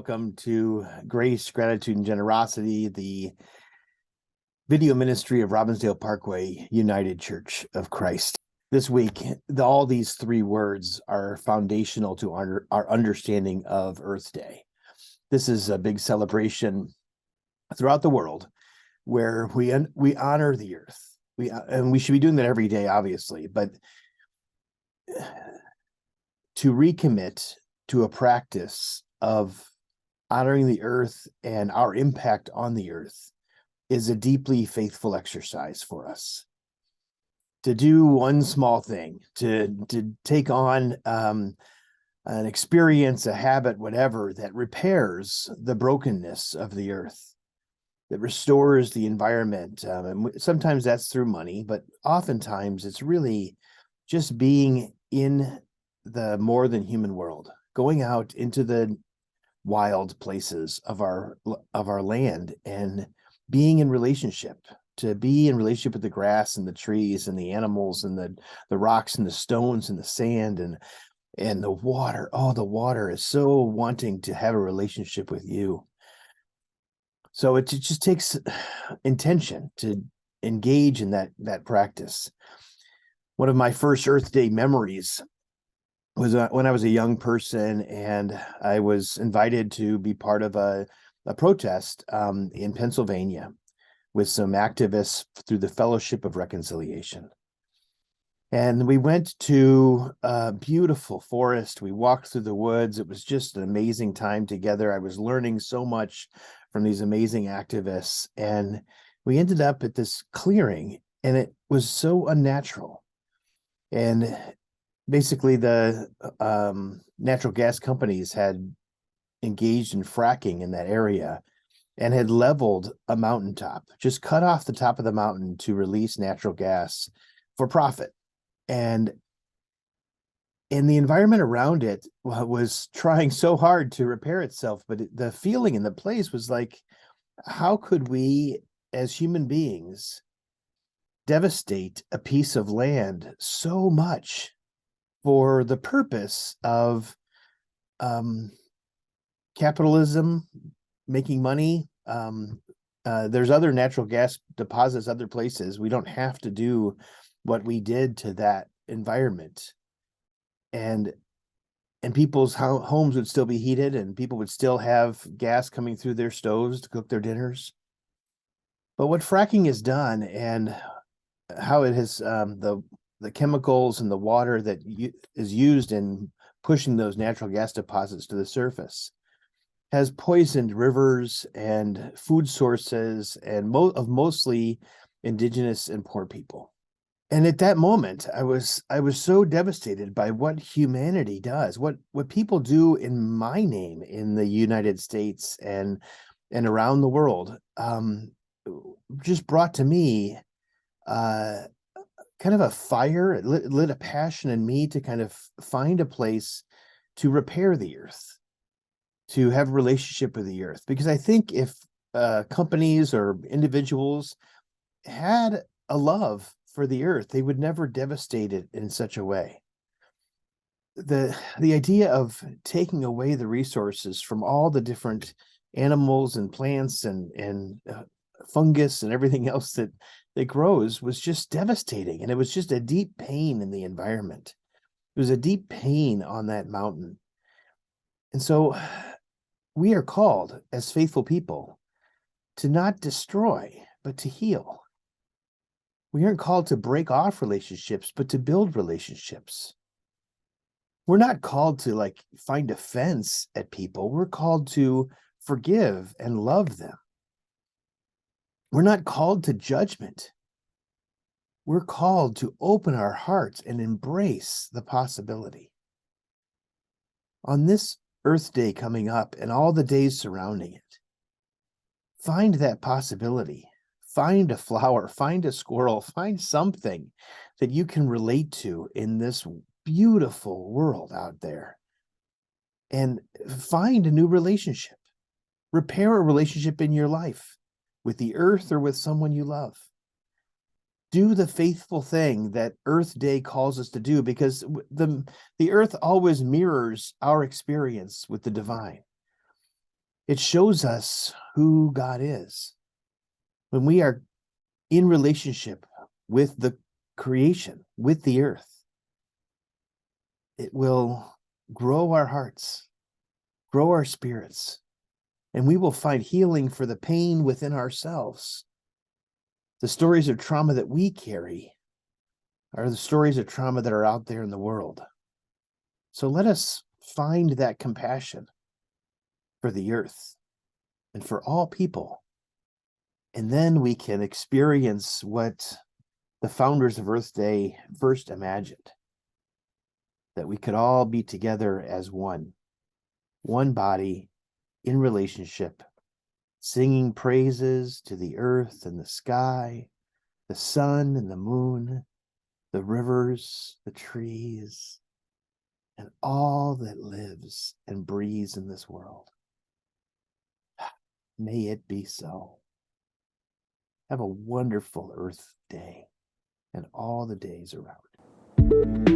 welcome to Grace, Gratitude, and Generosity, the video ministry of Robbinsdale Parkway United Church of Christ. This week, all these three words are foundational to our understanding of Earth Day. This is a big celebration throughout the world where we honor the earth. And we should be doing that every day, obviously, but to recommit to a practice of honoring the earth and our impact on the earth is a deeply faithful exercise for us. To do one small thing, to take on an experience, a habit, whatever, that repairs the brokenness of the earth, that restores the environment. And sometimes that's through money, but oftentimes it's really just being in the more than human world, going out into the wild places of our land and being in relationship, to be in relationship with the grass and the trees and the animals and the rocks and the stones and the sand and the water. Oh, the water is so wanting to have a relationship with you. So it just takes intention to engage in that practice. One of my first Earth Day memories was when I was a young person, and I was invited to be part of a protest in Pennsylvania with some activists through the Fellowship of Reconciliation. And we went to a beautiful forest. We walked through the woods. It was just an amazing time together. I was learning so much from these amazing activists. And we ended up at this clearing, and it was so unnatural. And basically, the natural gas companies had engaged in fracking in that area and had leveled a mountaintop, just cut off the top of the mountain to release natural gas for profit. And the environment around it was trying so hard to repair itself, but the feeling in the place was like, how could we as human beings devastate a piece of land so much for the purpose of capitalism, making money? There's other natural gas deposits, other places. We don't have to do what we did to that environment. And people's homes would still be heated, and people would still have gas coming through their stoves to cook their dinners. But what fracking has done, and how it has the chemicals and the water that is used in pushing those natural gas deposits to the surface, has poisoned rivers and food sources and mostly indigenous and poor people. And at that moment, I was so devastated by what humanity does, what people do in my name in the United States and around the world. Just brought to me kind of a fire. It lit a passion in me to kind of find a place to repair the earth, to have a relationship with the earth. Because I think if companies or individuals had a love for the earth, they would never devastate it in such a way. The idea of taking away the resources from all the different animals and plants and fungus and everything else that grows was just devastating. And it was just a deep pain in the environment. It was a deep pain on that mountain. And so we are called as faithful people to not destroy, but to heal. We aren't called to break off relationships, but to build relationships. We're not called to find offense at people. We're called to forgive and love them. We're not called to judgment. We're called to open our hearts and embrace the possibility. On this Earth Day coming up and all the days surrounding it, find that possibility. Find a flower, find a squirrel, find something that you can relate to in this beautiful world out there. And find a new relationship. Repair a relationship in your life with the earth or with someone you love. Do the faithful thing that Earth Day calls us to do, because the earth always mirrors our experience with the divine. It shows us who God is. When we are in relationship with the creation, with the earth, it will grow our hearts, grow our spirits, and we will find healing for the pain within ourselves. The stories of trauma that we carry are the stories of trauma that are out there in the world. So let us find that compassion for the earth and for all people. And then we can experience what the founders of Earth Day first imagined, that we could all be together as one body in relationship, singing praises to the earth and the sky, the sun and the moon, the rivers, the trees, and all that lives and breathes in this world. May it be so. Have a wonderful Earth Day and all the days around.